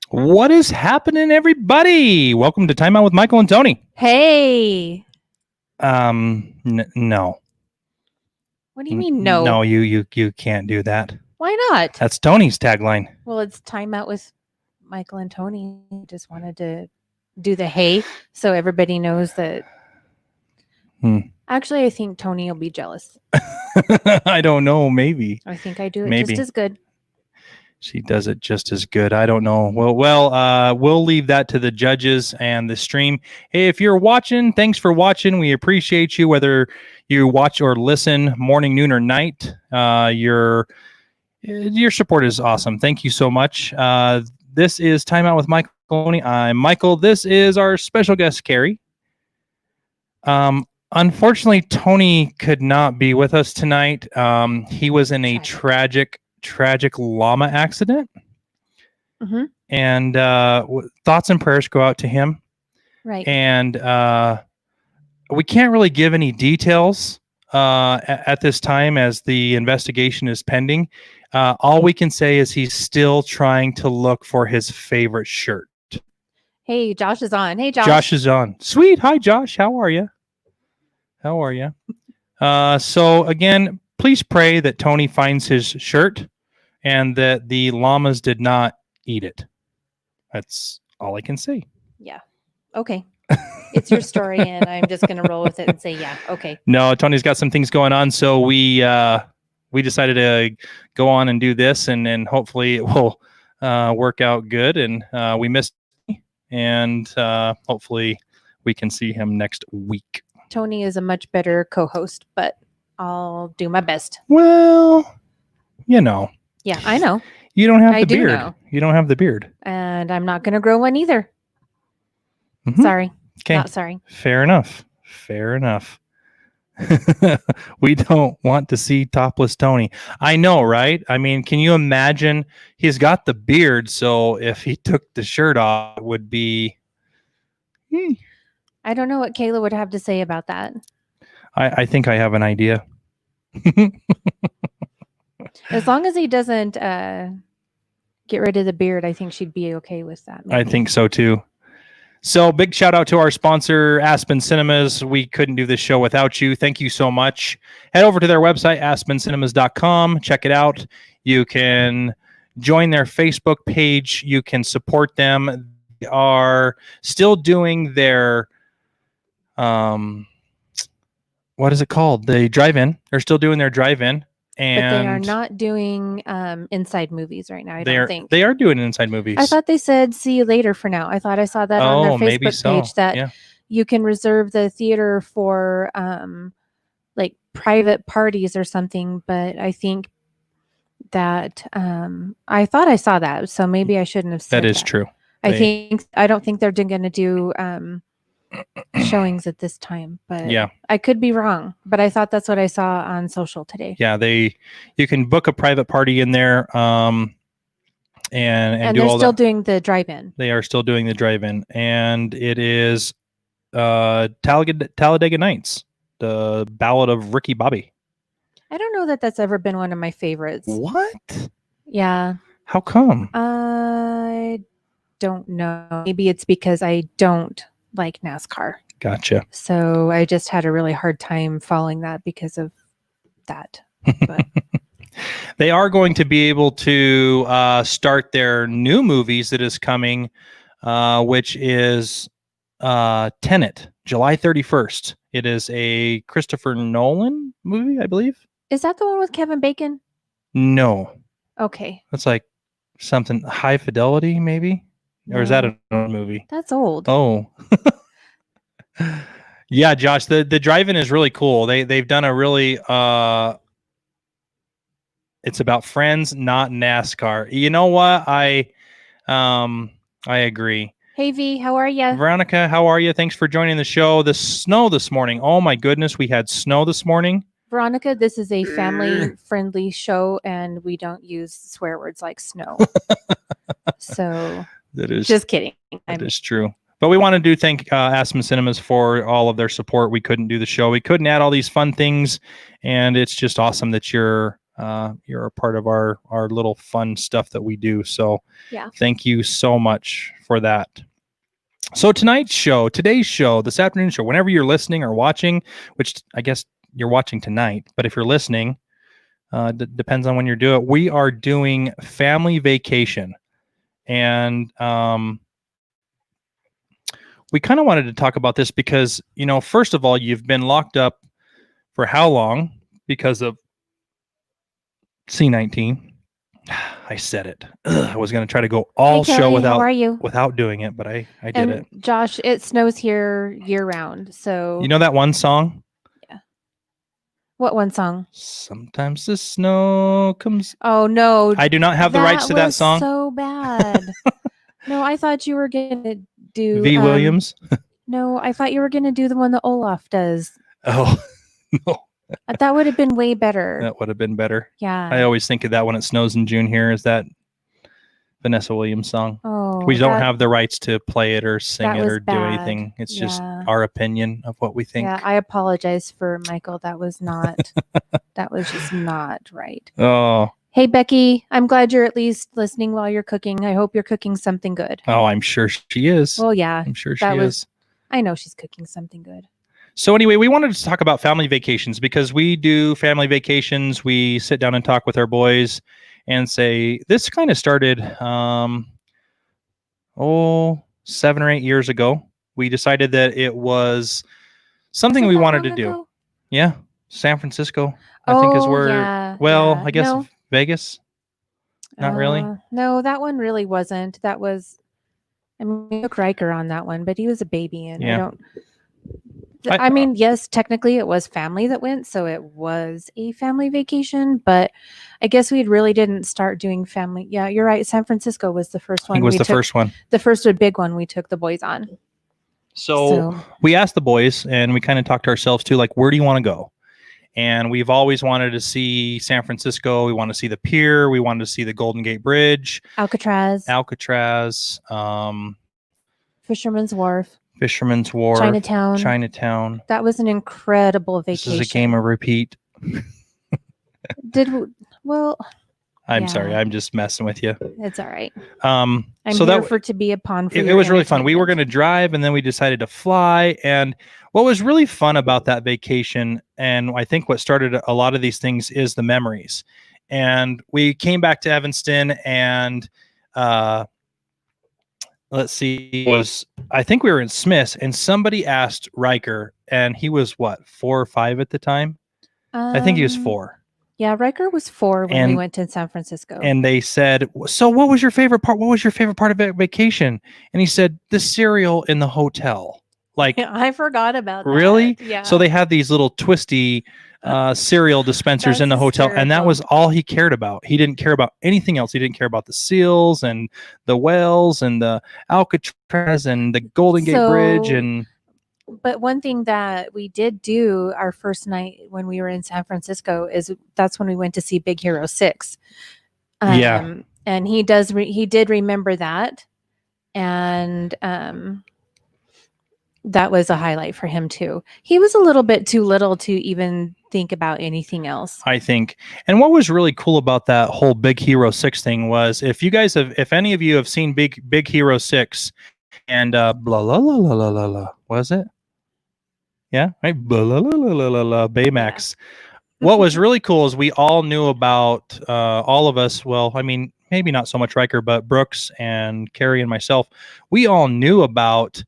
What is happening, everybody? Welcome to Time Out with Michael and Tony. Hey. No. What do you mean no? No, you can't do that. Why not? That's Tony's tagline. Well, it's Time Out with Michael and Tony. Just wanted to do the hey so everybody knows that. Actually, I think Tony will be jealous. I don't know. Maybe. I think I do it just as good. She does it just as good. I don't know. Well, we'll leave that to the judges and the stream. Hey, if you're watching, thanks for watching. We appreciate you, whether you watch or listen morning, noon, or night. Your support is awesome. Thank you so much. This is Time Out with Michael. I'm Michael. This is our special guest, Carrie. Unfortunately, Tony could not be with us tonight. He was in a tragic llama accident. Mm-hmm. And thoughts and prayers go out to him. Right. And we can't really give any details at this time as the investigation is pending. All we can say is he's still trying to look for his favorite shirt. Hey, Josh is on. Hey, Josh. Josh is on. Sweet. Hi, Josh. How are you? So again, please pray that Tony finds his shirt and that the llamas did not eat it. That's all I can say. Yeah. Okay. It's your story, and I'm just going to roll with it and say, yeah, okay. No, Tony's got some things going on, so we decided to go on and do this, and hopefully it will work out good. And we missed him, and hopefully we can see him next week. Tony is a much better co-host, but I'll do my best. Well, you know. Yeah, I know. You don't have the beard. Know. You don't have the beard. And I'm not going to grow one either. Mm-hmm. Sorry. Okay. Not sorry. Fair enough. We don't want to see topless Tony. I know, right? I mean, can you imagine? He's got the beard, so if he took the shirt off, it would be... I don't know what Kayla would have to say about that. I think I have an idea. As long as he doesn't get rid of the beard, I think she'd be okay with that. Maybe. I think so too. So big shout out to our sponsor, Aspen Cinemas. We couldn't do this show without you. Thank you so much. Head over to their website, aspencinemas.com. Check it out. You can join their Facebook page. You can support them. They are still doing their what is it called? The drive-in. They're still doing their drive-in. And but they are not doing inside movies right now, I don't think. They are doing inside movies. I thought they said see you later for now. I thought I saw that on their Facebook page that you can reserve the theater for like private parties or something, but I think that I thought I saw that, so maybe I shouldn't have said that. That is true. I don't think they're going to do showings at this time, but yeah, I could be wrong, but I thought that's what I saw on social today. Yeah, you can book a private party in there, and they're still doing the drive-in. They are still doing the drive-in, and it is Talladega Nights, the Ballad of Ricky Bobby. I don't know that that's ever been one of my favorites. What? Yeah. How come? I don't know. Maybe it's because I don't like NASCAR. Gotcha. So I just had a really hard time following that because of that. But. They are going to be able to start their new movies that is coming, which is Tenet, July 31st. It is a Christopher Nolan movie, I believe. Is that the one with Kevin Bacon? No. Okay. That's like something High Fidelity, maybe? Or is that another movie? That's old. Oh. Yeah, Josh, the drive-in is really cool. They've done a really it's about friends, not NASCAR. You know what? I agree. Hey V, how are you? Veronica, how are you? Thanks for joining the show. The snow this morning. Oh my goodness, we had snow this morning. Veronica, this is a family-friendly show, and we don't use swear words like snow. So that is just kidding. That is true. But we want to thank Aspen Cinemas for all of their support. We couldn't do the show. We couldn't add all these fun things, and it's just awesome that you're a part of our little fun stuff that we do. So thank you so much for that. So today's show, this afternoon show, whenever you're listening or watching, which I guess you're watching tonight, but if you're listening, depends on when you do it. We are doing Family Vacation, and we kind of wanted to talk about this because, first of all, you've been locked up for how long because of C-19. I said it. I was going to try to go all show without doing it, but I did it. Josh, it snows here year round. So you know that one song? Yeah. What one song? Sometimes the snow comes. Oh no. I do not have the rights to that song. So bad. No, I thought you were going to do V. Williams. No, I thought you were going to do the one that Olaf does. Oh, no. That would have been way better. That would have been better. Yeah. I always think of that when it snows in June here, is that Vanessa Williams song. Oh, we don't have the rights to play it or sing it or do anything. It's just our opinion of what we think. Yeah, I apologize for Michael. That was not, that was just not right. Oh. Hey, Becky, I'm glad you're at least listening while you're cooking. I hope you're cooking something good. Oh, I'm sure she is. Well, yeah. I'm sure she is. I know she's cooking something good. So anyway, we wanted to talk about family vacations because we do family vacations. We sit down and talk with our boys and say, this kind of started, 7 or 8 years ago. We decided that it was something we wanted to do. Yeah. San Francisco, I think is where, I guess Vegas. Not really. No, that one really wasn't. That was, we took Riker on that one, but he was a baby and I mean, yes, technically it was family that went, so it was a family vacation, but I guess we really didn't start doing family. Yeah, you're right. San Francisco was the first one. First one. The first big one we took the boys on. So we asked the boys and we kind of talked to ourselves too, like, where do you want to go? And we've always wanted to see San Francisco. We want to see the pier. We wanted to see the Golden Gate Bridge. Alcatraz. Fisherman's Wharf. Chinatown. That was an incredible vacation. This is a game of repeat. I'm sorry. I'm just messing with you. It's all right. I'm here to be a pawn for it was really fun. We were going to drive and then we decided to fly. And what was really fun about that vacation, and I think what started a lot of these things, is the memories. And we came back to Evanston and let's see, I think we were in Smith's and somebody asked Riker, and he was what, 4 or 5 at the time? I think he was 4. Yeah, Riker was 4 when we went to San Francisco. And they said, so what was your favorite part? What was your favorite part of vacation? And he said, the cereal in the hotel. Like, I forgot about that. Really? Yeah. So they had these little twisty cereal dispensers in the hotel, hysterical. And that was all he cared about. He didn't care about anything else. He didn't care about the seals and the whales and the Alcatraz and the Golden Gate Bridge. But one thing that we did do our first night when we were in San Francisco is that's when we went to see Big Hero 6. And he did remember that, and that was a highlight for him too. He was a little bit too little to even think about anything else, I think. And what was really cool about that whole Big Hero 6 thing was, if any of you have seen Big Hero 6 and blah blah blah blah blah blah, was it? Yeah, right. Blah blah blah blah blah Baymax. Yeah. What was really cool is we all knew about all of us. Well, I mean, maybe not so much Riker, but Brooks and Carrie and myself. We all knew about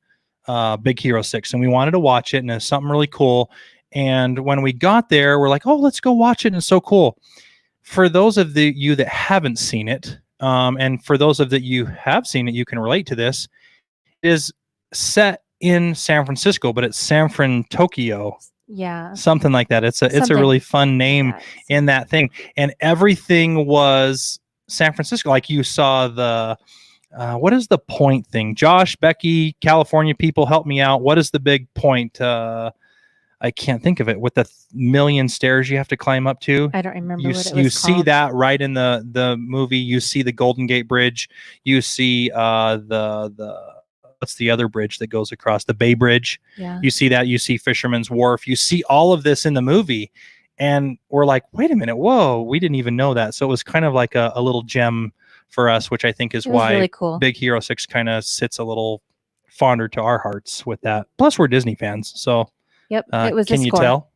Big Hero 6, and we wanted to watch it, and it's something really cool. And when we got there, we're like, oh, let's go watch it. And it's so cool. For those of you that haven't seen it, and for those of that you have seen it, you can relate to this. It is set in San Francisco, but it's San Fran Tokyo. Yeah. Something like that. It's a really fun name in that thing. And everything was San Francisco. Like you saw the what is the point thing? Josh, Becky, California people, help me out. What is the big point? I can't think of it. With the million stairs you have to climb up to. I don't remember what it was You see that right in the movie. You see the Golden Gate Bridge. You see the what's the other bridge that goes across the Bay Bridge? Yeah. You see that, you see Fisherman's Wharf, you see all of this in the movie. And we're like, wait a minute, whoa, we didn't even know that. So it was kind of like a little gem for us, which I think is why really cool. Big Hero 6 kind of sits a little fonder to our hearts with that. Plus, we're Disney fans. So, yep, it was can you tell?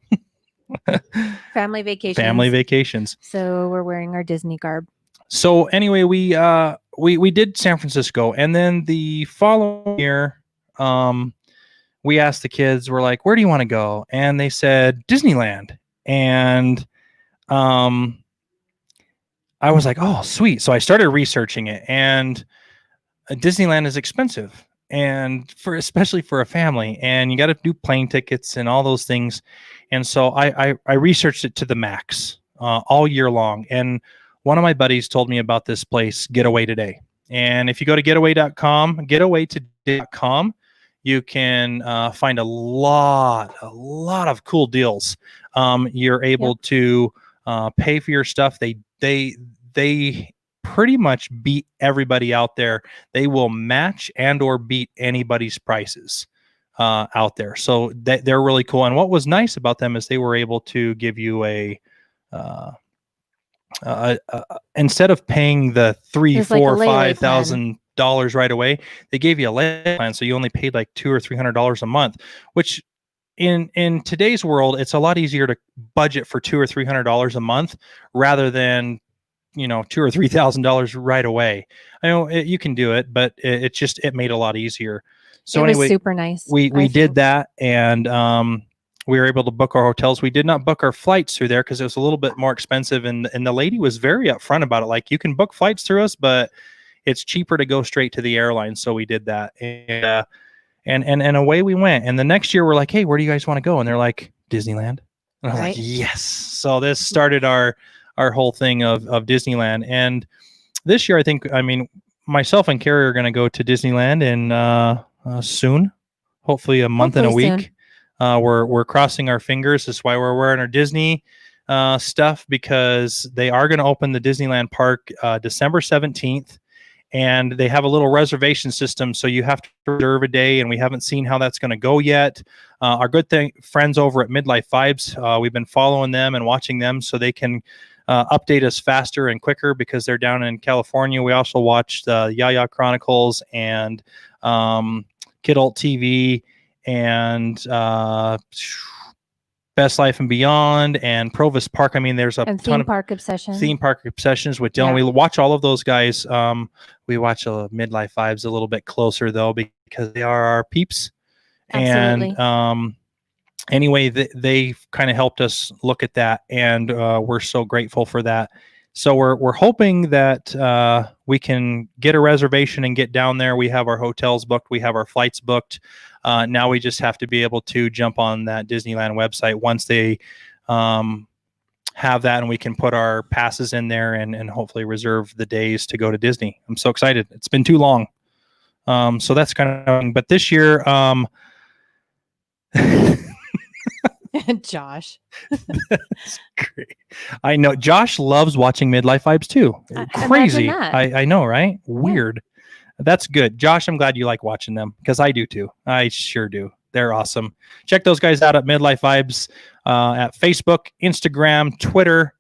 Family vacations. Family vacations. So we're wearing our Disney garb. So anyway, we did San Francisco, and then the following year, we asked the kids, we're like, where do you want to go? And they said Disneyland. And I was like, oh, sweet. So I started researching it, and Disneyland is expensive, and especially for a family, and you got to do plane tickets and all those things. And so I researched it to the max all year long. And one of my buddies told me about this place, Getaway Today. And if you go to getawaytoday.com, you can find a lot of cool deals. You're able to pay for your stuff. They pretty much beat everybody out there. They will match and or beat anybody's prices out there. So they're really cool. And what was nice about them is they were able to give you instead of paying the $3,000, $4,000, $5,000 right away, they gave you a layaway plan. So you only paid like $200 or $300 a month, which in today's world, it's a lot easier to budget for $200 or $300 a month rather than, $2,000 or $3,000 right away. I know you can do it, but it made it a lot easier. So it anyway, was super nice. We did that, and we were able to book our hotels. We did not book our flights through there because it was a little bit more expensive. And the lady was very upfront about it. Like, you can book flights through us, but it's cheaper to go straight to the airline. So we did that. And away we went. And the next year we're like, hey, where do you guys want to go? And they're like, Disneyland. And I was like, yes. So this started our whole thing of Disneyland. And this year, myself and Carrie are going to go to Disneyland in soon, hopefully a month and a week. We're crossing our fingers. That's why we're wearing our Disney stuff, because they are going to open the Disneyland park December 17th, and they have a little reservation system, so you have to reserve a day, and we haven't seen how that's going to go yet. Our friends over at Midlife Vibes, we've been following them and watching them so they can update us faster and quicker because they're down in California. We also watched the Yaya Chronicles and Kidult TV and Best Life and Beyond and Provis Park. I mean, there's a ton Theme of Park Obsessions. Theme Park Obsessions with Dylan. Yeah. We watch all of those guys. We watch Midlife Vibes a little bit closer though, because they are our peeps. Absolutely. And anyway, they kind of helped us look at that, and we're so grateful for that. So we're hoping that we can get a reservation and get down there. We have our hotels booked. We have our flights booked. Now we just have to be able to jump on that Disneyland website once they have that, and we can put our passes in there and hopefully reserve the days to go to Disney. I'm so excited. It's been too long. So that's kind of, but this year, Josh. That's great. I know Josh loves watching Midlife Vibes too. Crazy. I know, right? Weird. Yeah. That's good. Josh, I'm glad you like watching them, because I do too. I sure do. They're awesome. Check those guys out at Midlife Vibes at Facebook, Instagram, Twitter,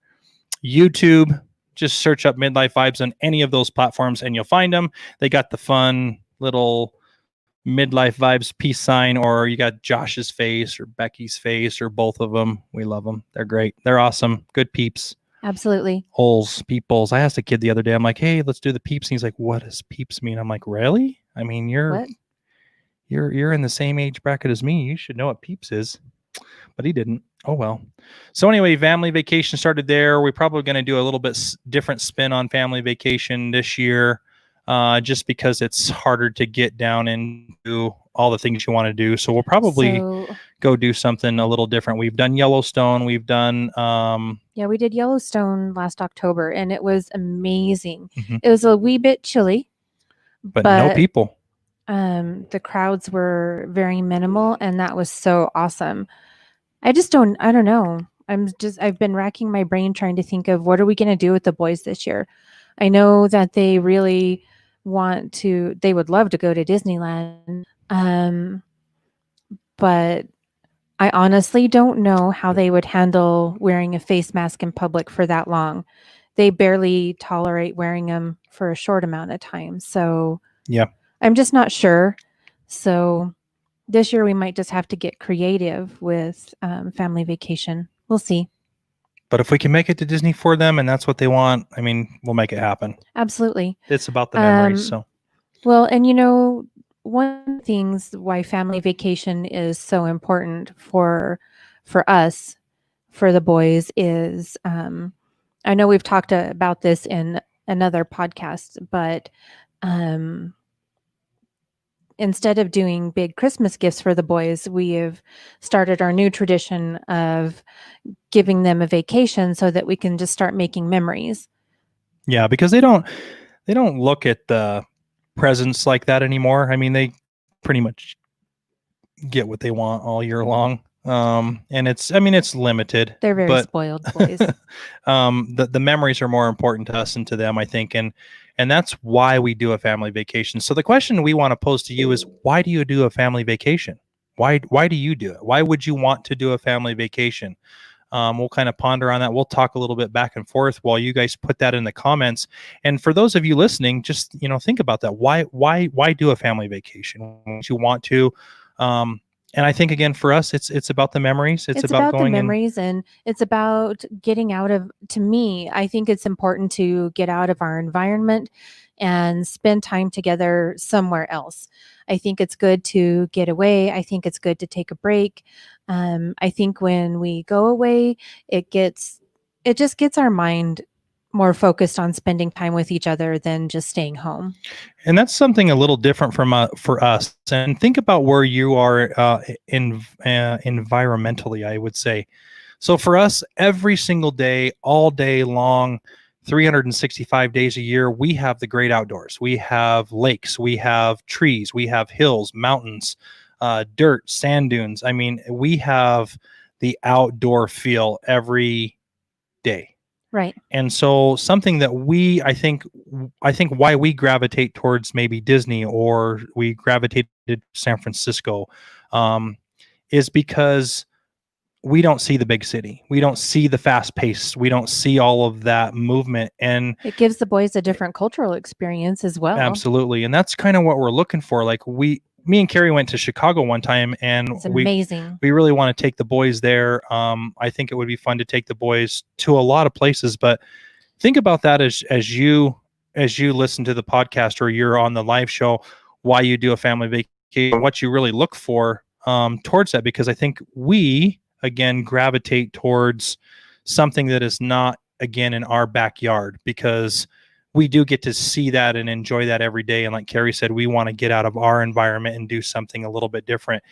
YouTube. Just search up Midlife Vibes on any of those platforms and you'll find them. They got the fun little Midlife Vibes peace sign, or you got Josh's face or Becky's face or both of them. We love them. They're great. They're awesome. Good peeps. Absolutely. Peeples. I asked a kid the other day, I'm like, hey, let's do the peeps. And he's like, what does peeps mean? I'm like, really? I mean, you're in the same age bracket as me. You should know what peeps is. But he didn't. Oh, well. So anyway, family vacation started there. We're probably going to do a little bit different spin on family vacation this year. Just because it's harder to get down into all the things you want to do. So we'll probably go do something a little different. We've done Yellowstone. We've done... we did Yellowstone last October, and it was amazing. Mm-hmm. It was a wee bit chilly. But no people. The crowds were very minimal, and that was so awesome. I don't know. I've been racking my brain trying to think of what are we going to do with the boys this year. I know that they really they would love to go to Disneyland. But I honestly don't know how they would handle wearing a face mask in public for that long. They barely tolerate wearing them for a short amount of time. So yeah, I'm just not sure. So this year we might just have to get creative with family vacation. We'll see. But if we can make it to Disney for them and that's what they want, I mean, we'll make it happen. Absolutely. It's about the memories. So, well, and one of the things why family vacation is so important for us, for the boys, is I know we've talked about this in another podcast, but instead of doing big Christmas gifts for the boys, we have started our new tradition of giving them a vacation so that we can just start making memories. Yeah, because they don't look at the presents like that anymore. I mean, they pretty much get what they want all year long. And it's limited. They're very spoiled boys. The memories are more important to us and to them, I think. And that's why we do a family vacation. So the question we want to pose to you is, why do you do a family vacation? Why do you do it? Why would you want to do a family vacation? We'll kind of ponder on that. We'll talk a little bit back and forth while you guys put that in the comments. And for those of you listening, just, think about that. Why do a family vacation? Would you want to? And I think, again, for us, it's about the memories. It's about going the memories, and it's about getting out of, to me, I think it's important to get out of our environment and spend time together somewhere else. I think it's good to get away. I think it's good to take a break. I think when we go away, it just gets our mind more focused on spending time with each other than just staying home. And that's something a little different for us. And think about where you are environmentally, I would say. So for us, every single day, all day long, 365 days a year, we have the great outdoors. We have lakes, we have trees, we have hills, mountains, dirt, sand dunes. I mean, we have the outdoor feel every day. Right. And so something that I think why we gravitate towards maybe Disney, or we gravitated to San Francisco, is because we don't see the big city. We don't see the fast pace. We don't see all of that movement. And it gives the boys a different cultural experience as well. Absolutely. And that's kind of what we're looking for. Like me and Carrie went to Chicago one time, and it's amazing. We really want to take the boys there. I think it would be fun to take the boys to a lot of places, but think about that as you listen to the podcast or you're on the live show, why you do a family vacation, what you really look for towards that, because I think we, again, gravitate towards something that is not, again, in our backyard, because we do get to see that and enjoy that every day. And like Carrie said, we want to get out of our environment and do something a little bit different.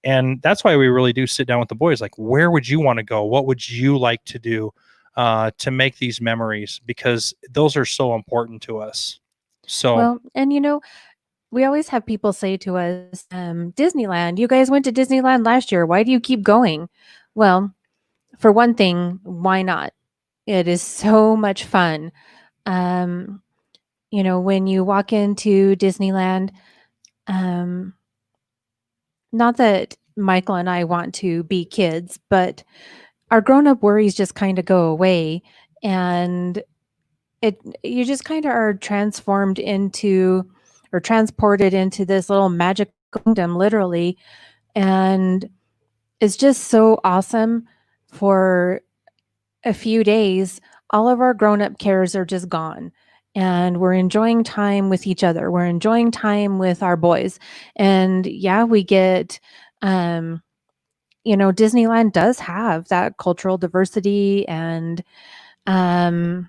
And that's why we really do sit down with the boys. Like, where would you want to go? What would you like to do to make these memories? Because those are so important to us. So, well, and we always have people say to us, Disneyland, you guys went to Disneyland last year. Why do you keep going? Well, for one thing, why not? It is so much fun. When you walk into Disneyland, not that Michael and I want to be kids, but our grown-up worries just kind of go away, and you just kind of are transported into this little magic kingdom, literally. And it's just so awesome. For a few days, all of our grown-up cares are just gone, and we're enjoying time with each other. We're enjoying time with our boys. And yeah, we get, Disneyland does have that cultural diversity, and you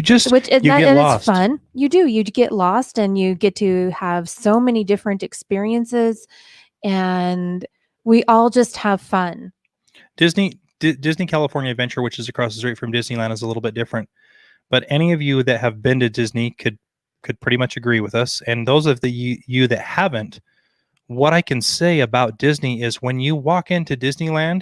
get lost. It's fun. You get lost, and you get to have so many different experiences, and we all just have fun. Disney California Adventure, which is across the street from Disneyland, is a little bit different. But any of you that have been to Disney could pretty much agree with us. And those of you that haven't, what I can say about Disney is, when you walk into Disneyland,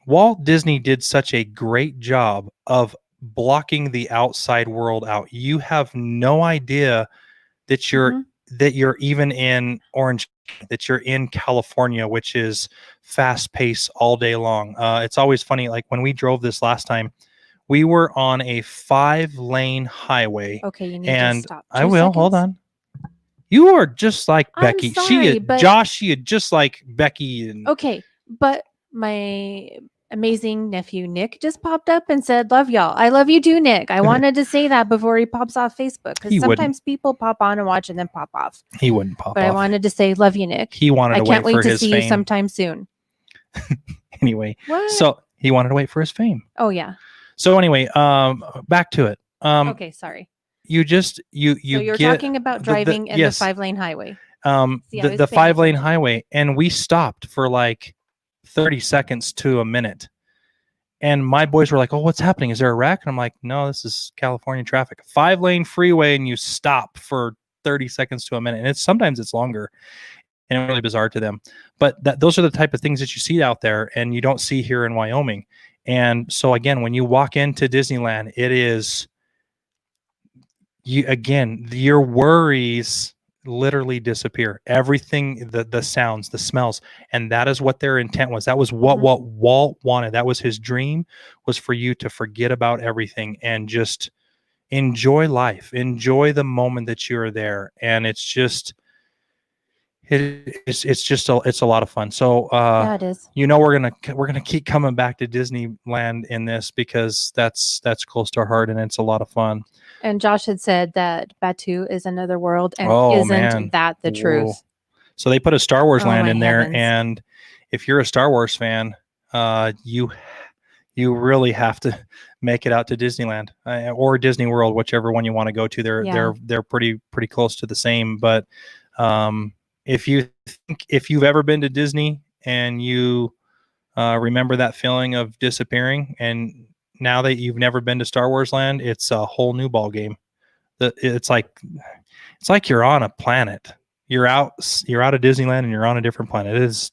Walt Disney did such a great job of blocking the outside world out. You have no idea that you're even in Orange, that you're in California, which is fast paced all day long. It's always funny. Like when we drove this last time, we were on a 5-lane highway. Okay, you need and to stop. I will. Hold on. You are just like I'm Becky. sorry, but Josh, she is just like Becky. And okay, but my amazing nephew Nick just popped up and said, "Love y'all." I love you too, Nick. I wanted to say that before he pops off Facebook, because sometimes people pop on and watch and then pop off. He wouldn't pop but off. I wanted to say, "Love you, Nick." He wanted. I can't wait to his see fame. you sometime soon. Anyway, what? So he wanted to wait for his fame. Oh yeah. So anyway, back to it. Okay, sorry. You just you So you're talking about driving in the 5-lane highway. The 5-lane highway, and we stopped for like 30 seconds to a minute. And my boys were like, "Oh, what's happening? Is there a wreck?" And I'm like, "No, this is California traffic. 5-lane freeway, and you stop for 30 seconds to a minute." And sometimes it's longer, and it's really bizarre to them. But those are the type of things that you see out there, and you don't see here in Wyoming. And so again, when you walk into Disneyland, it is your worries literally disappear. Everything, the sounds, the smells, and that is what their intent was. That was what Walt wanted. That was his dream, was for you to forget about everything and just enjoy life, enjoy the moment that you're there. And it's just it's a lot of fun. So yeah, it is. We're gonna keep coming back to Disneyland in this, because that's close to our heart, and it's a lot of fun. And Josh had said that Batuu is another world, and that the truth? Whoa. So they put a Star Wars land in there, and if you're a Star Wars fan, you really have to make it out to Disneyland or Disney World, whichever one you want to go to. They're pretty close to the same. But if you've ever been to Disney and you remember that feeling of disappearing, and now that you've never been to Star Wars Land, it's a whole new ball game. It's like you're on a planet. You're out of Disneyland and you're on a different planet. It is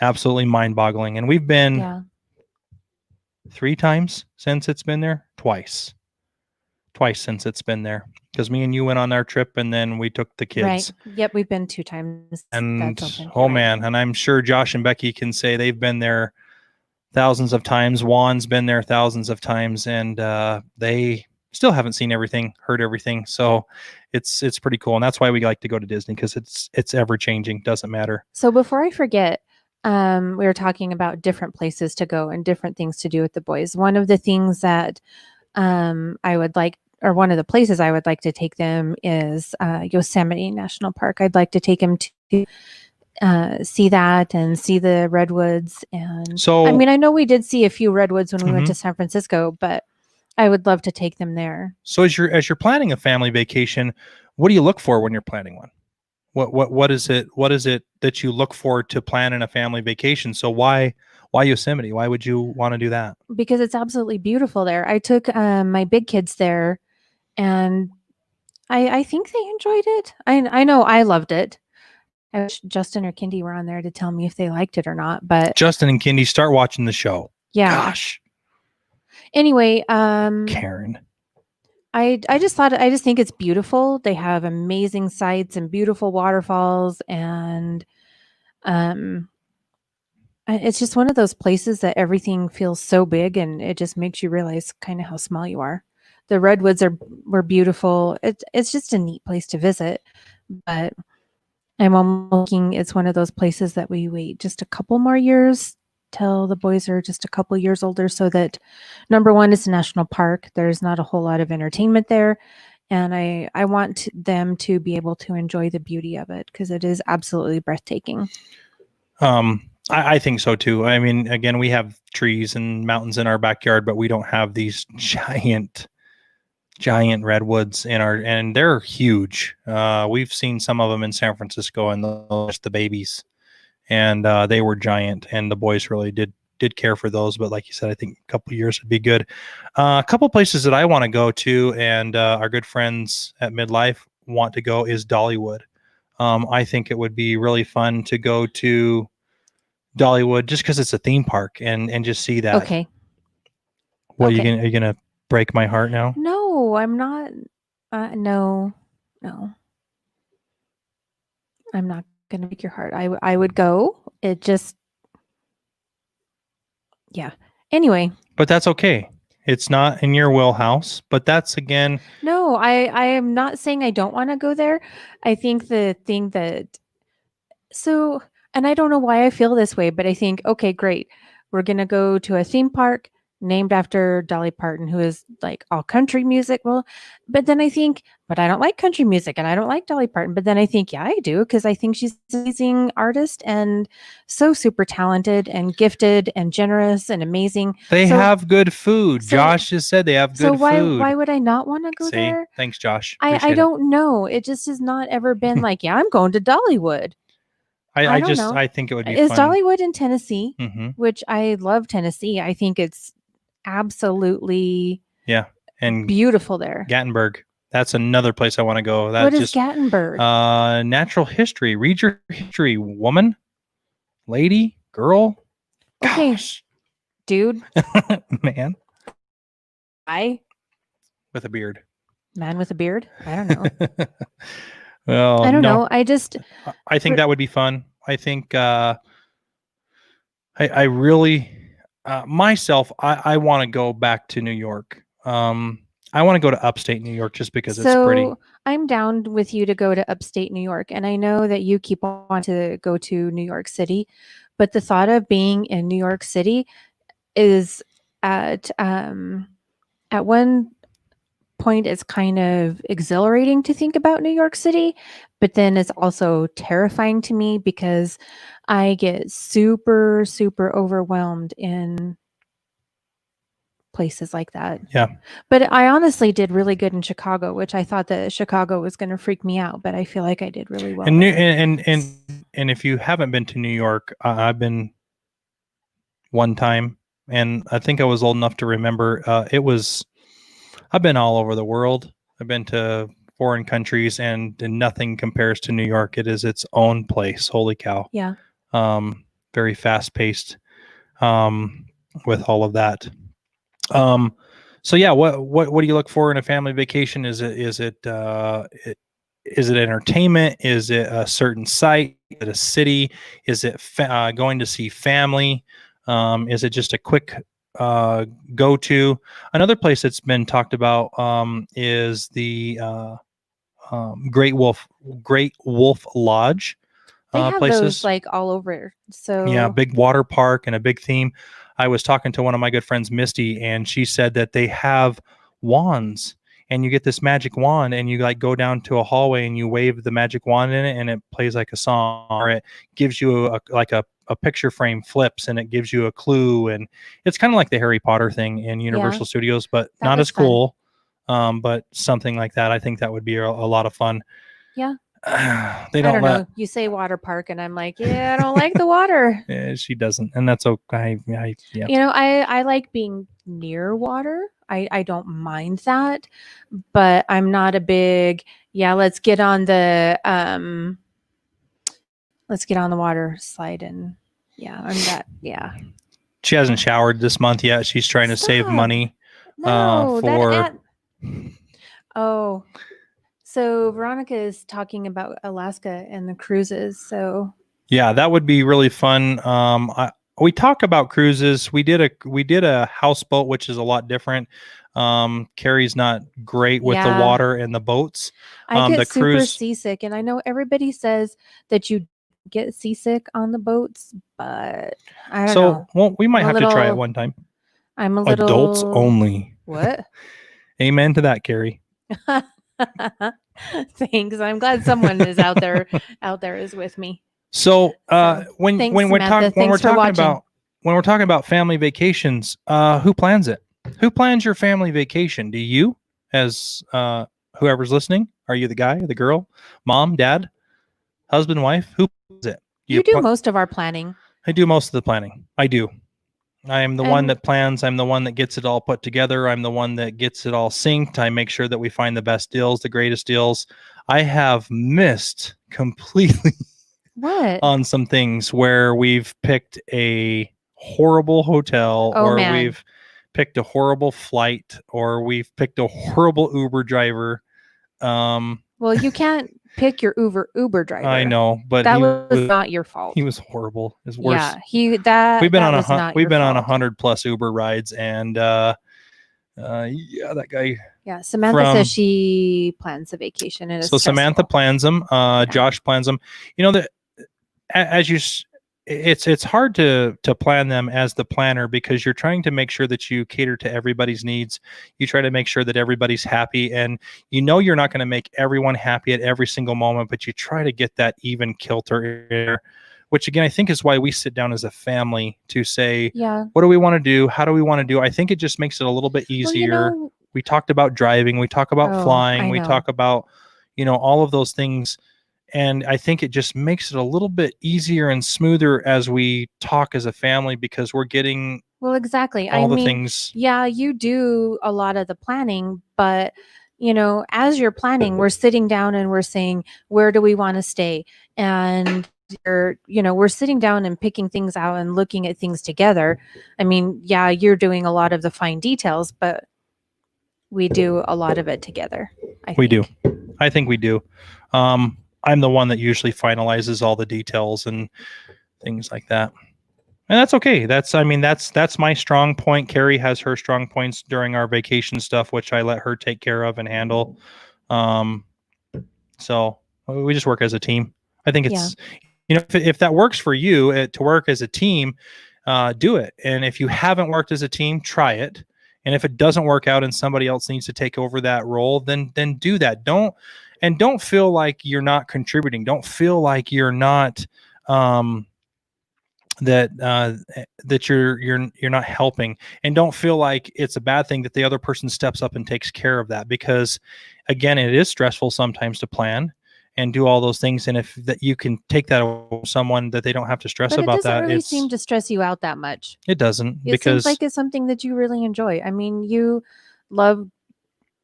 absolutely mind-boggling. And we've been 3 times since it's been there. Twice since it's been there, because me and you went on our trip, and then we took the kids. Right. Yep, we've been 2 times. And man, and I'm sure Josh and Becky can say they've been there thousands of times. Juan's been there thousands of times, and they still haven't seen everything, heard everything. So it's pretty cool, and that's why we like to go to Disney, because it's ever changing. Doesn't matter. So before I forget, we were talking about different places to go and different things to do with the boys. One of the things that I would like, or one of the places I would like to take them, is Yosemite National Park. I'd like to take them to see that and see the redwoods. And so, I mean, I know we did see a few redwoods when we went to San Francisco, but I would love to take them there. So as you're planning a family vacation, what do you look for when you're planning one? What is it that you look for to plan in a family vacation? So why Yosemite? Why would you want to do that? Because it's absolutely beautiful there. I took my big kids there, and I think they enjoyed it. I know I loved it. I wish Justin or Kindy were on there to tell me if they liked it or not. But Justin and Kindy, start watching the show. Yeah. Gosh. Anyway, Karen. I just think it's beautiful. They have amazing sights and beautiful waterfalls, and it's just one of those places that everything feels so big, and it just makes you realize kind of how small you are. The redwoods were beautiful. It's just a neat place to visit, but I'm looking. It's one of those places that we wait just a couple more years till the boys are just a couple years older, so that, number one, it's a national park. There's not a whole lot of entertainment there, and I want them to be able to enjoy the beauty of it, because it is absolutely breathtaking. I think so too. I mean, again, we have trees and mountains in our backyard, but we don't have these giant redwoods and they're huge. We've seen some of them in San Francisco, and the babies, and they were giant, and the boys really did care for those. But like you said, I think a couple of years would be good. A couple places that I want to go to, and our good friends at Midlife want to go, is Dollywood. I think it would be really fun to go to Dollywood, just because it's a theme park, and just see that. Okay. Well, okay. Are you gonna break my heart now? No, I'm not. No, know. I'm not going to break your heart. I would go. It just, yeah. Anyway. But that's okay. It's not in your wheelhouse, but that's again. No, I am not saying I don't want to go there. I think the thing that, so, and I don't know why I feel this way, but I think, okay, great. We're going to go to a theme park named after Dolly Parton, who is like all country music. Well, but then I think, but I don't like country music and I don't like Dolly Parton. But then I think, yeah, I do, because I think she's an amazing artist and so super talented and gifted and generous and amazing. They have good food. Josh just said they have good food. So why would I not want to go there? Thanks, Josh. I don't know. It just has not ever been like, yeah, I'm going to Dollywood. I think it would be fun. Is fun. Dollywood in Tennessee? Mm-hmm. Which I love Tennessee. I think it's absolutely and beautiful there. Gatlinburg. That's another place I want to go. What is Gatlinburg? Natural history. Read your history, woman, lady, girl. Okay, gosh. Dude, man, with a beard. Man with a beard. I don't know. Well, I don't know. I think that would be fun. I think I really myself I want to go back to New York. I want to go to upstate New York just because it's pretty. I'm down with you to go to upstate New York, and I know that you keep on to go to New York City, but the thought of being in New York City is at one point it's kind of exhilarating to think about New York City, but then it's also terrifying to me because I get super, super overwhelmed in places like that. Yeah. But I honestly did really good in Chicago, which I thought that Chicago was going to freak me out, but I feel like I did really well. And if you haven't been to New York, I've been one time, and I think I was old enough to remember. I've been all over the world. I've been to foreign countries, and nothing compares to New York. It is its own place. Holy cow. Yeah. Very fast paced, with all of that. So yeah, what do you look for in a family vacation? Is it entertainment? Is it a certain site? Is it a city? Is it going to see family? Is it just a quick go to? Another place that's been talked about is the Great Wolf Lodge. They have places those like all over. So yeah, big water park and a big theme. I was talking to one of my good friends, Misty, and she said that they have wands, and you get this magic wand, and you like go down to a hallway and you wave the magic wand in it, and it plays like a song, or it gives you a picture frame flips, and it gives you a clue, and it's kind of like the Harry Potter thing in Universal Studios, but not as cool. But something like that. I think that would be a lot of fun. Yeah. They don't know. You say water park, and I'm like, yeah, I don't like the water. Yeah, she doesn't, and that's okay. Yeah. You know, I like being near water. I don't mind that, but I'm not a big let's get on the water slide, and I'm that. Yeah. She hasn't showered this month yet. She's trying to save money. So Veronica is talking about Alaska and the cruises. So yeah, that would be really fun. We talk about cruises. We did a houseboat, which is a lot different. Carrie's not great with the water and the boats. I get super seasick, and I know everybody says that you get seasick on the boats, but I don't know. Well, we might have to try it one time. I'm a little adults only. What? Amen to that, Carrie. Thanks. I'm glad someone is out there is with me. So when we're talking about family vacations, who plans it? Who plans your family vacation? Do you, as whoever's listening? Are you the guy, the girl, mom, dad, husband, wife? Who plans it? You do most of our planning. I do most of the planning. I do. I am the one that plans. I'm the one that gets it all put together. I'm the one that gets it all synced. I make sure that we find the best deals, the greatest deals. I have missed completely on some things where we've picked a horrible hotel, we've picked a horrible flight, or we've picked a horrible Uber driver. Well, you can't pick your Uber driver. I know, but that was not your fault. He was horrible. It's worse. Yeah, we've been on 100+ plus Uber rides, and yeah, that guy. Yeah, Samantha says she plans a vacation, and so Samantha plans them. Josh plans them. You know that as you. It's hard to plan them as the planner, because you're trying to make sure that you cater to everybody's needs. You try to make sure that everybody's happy, and you're not going to make everyone happy at every single moment, but you try to get that even kilter in, which again, I think is why we sit down as a family to say, what do we want to do? How do we want to do? I think it just makes it a little bit easier. Well, we talked about driving, we talk about flying, we talk about, all of those things. And I think it just makes it a little bit easier and smoother as we talk as a family, because we're getting exactly all the things. Yeah, you do a lot of the planning, but as you're planning, we're sitting down and we're saying, where do we want to stay? And we're sitting down and picking things out and looking at things together. I mean, yeah, you're doing a lot of the fine details, but we do a lot of it together. I think we do. I'm the one that usually finalizes all the details and things like that. And that's okay. That's my strong point. Carrie has her strong points during our vacation stuff, which I let her take care of and handle. So we just work as a team. I think it's, if that works for you to work as a team, do it. And if you haven't worked as a team, try it. And if it doesn't work out and somebody else needs to take over that role, then do that. Don't feel like you're not contributing. Don't feel like you're not that you're not helping, and don't feel like it's a bad thing that the other person steps up and takes care of that, because again, it is stressful sometimes to plan and do all those things. And if that you can take that away from someone, that they don't have to stress about that. It doesn't really seem to stress you out that much. It doesn't, because seems like it's something that you really enjoy. I mean, you love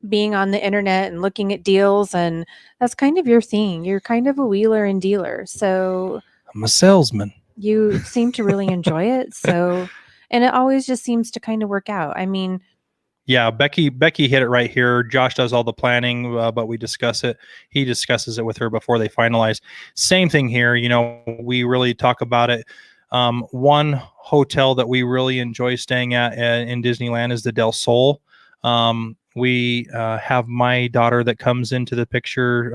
being on the internet and looking at deals, and that's kind of your thing. You're kind of a wheeler and dealer. So I'm a salesman. You seem to really enjoy it. So, and it always just seems to kind of work out. I mean, yeah, Becky hit it right here. Josh does all the planning, but we discuss it. He discusses it with her before they finalize. Same thing here. We really talk about it. One hotel that we really enjoy staying at in Disneyland is the Del Sol. We have my daughter that comes into the picture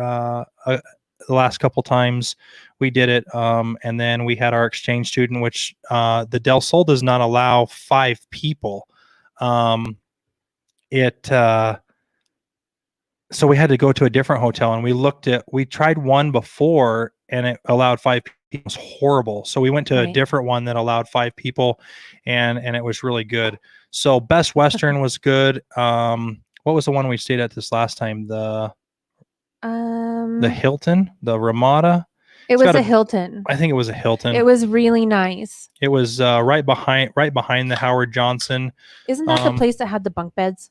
the last couple times we did it. And then we had our exchange student, which the Del Sol does not allow 5 people. So we had to go to a different hotel, and we tried one before and it allowed 5 people. It was horrible. So we went to a different one that allowed 5 people, and it was really good. So Best Western was good. What was the one we stayed at this last time? The Hilton, the Ramada. It was a Hilton. I think it was a Hilton. It was really nice. It was right behind the Howard Johnson. Isn't that the place that had the bunk beds?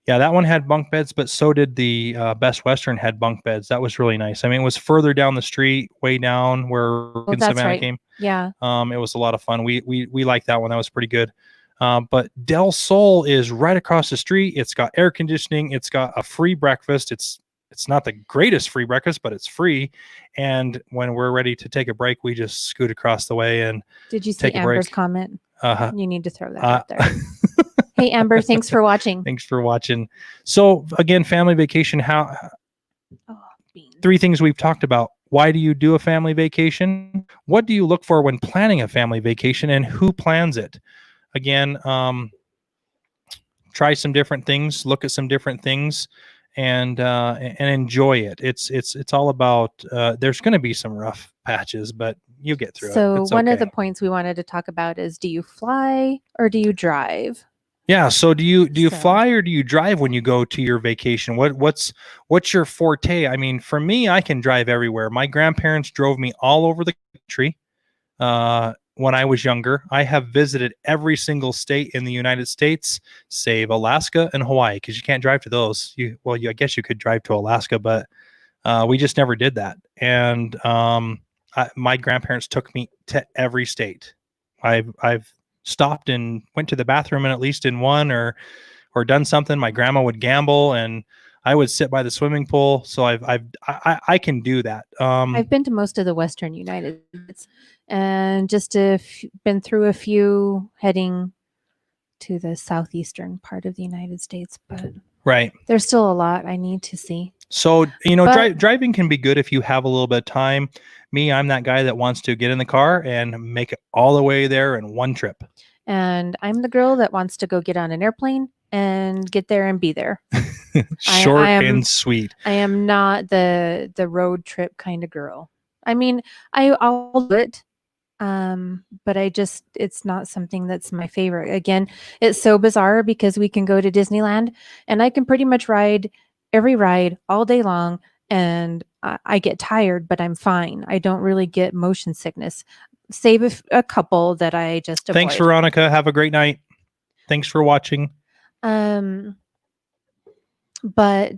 Yeah, that one had bunk beds, but so did the Best Western had bunk beds. That was really nice. I mean, it was further down the street, way down where Savannah came. Yeah. It was a lot of fun. We liked that one. That was pretty good. But Del Sol is right across the street. It's got air conditioning. It's got a free breakfast. It's not the greatest free breakfast, but it's free. And when we're ready to take a break, we just scoot across the way and Did you see Amber's comment? You need to throw that out there. Hey, Amber, thanks for watching. Thanks for watching. So again, family vacation, 3 things we've talked about. Why do you do a family vacation? What do you look for when planning a family vacation, and who plans it? Again, try some different things, look at some different things, and enjoy it. It's all about, there's going to be some rough patches, but you get through it. So one of the points we wanted to talk about is, do you fly or do you drive? Yeah. So do you fly or do you drive when you go to your vacation? What's your forte? I mean, for me, I can drive everywhere. My grandparents drove me all over the country. When I was younger, I have visited every single state in the United States, save Alaska and Hawaii, because you can't drive to those. I guess you could drive to Alaska, but we just never did that. And my grandparents took me to every state. I've stopped and went to the bathroom and at least in one or done something. My grandma would gamble, and I would sit by the swimming pool. So I can do that. I've been to most of the Western United States and just been through a few heading to the southeastern part of the United States, but right. There's still a lot I need to see. So, driving can be good if you have a little bit of time. Me, I'm that guy that wants to get in the car and make it all the way there in one trip. And I'm the girl that wants to go get on an airplane and get there and be there. Short and sweet. I am not the road trip kind of girl. I mean, I'll do it. But it's not something that's my favorite. Again, it's so bizarre because we can go to Disneyland and I can pretty much ride every ride all day long and I get tired, but I'm fine. I don't really get motion sickness. Save a couple that I just avoid. Thanks, Veronica. Have a great night. Thanks for watching. But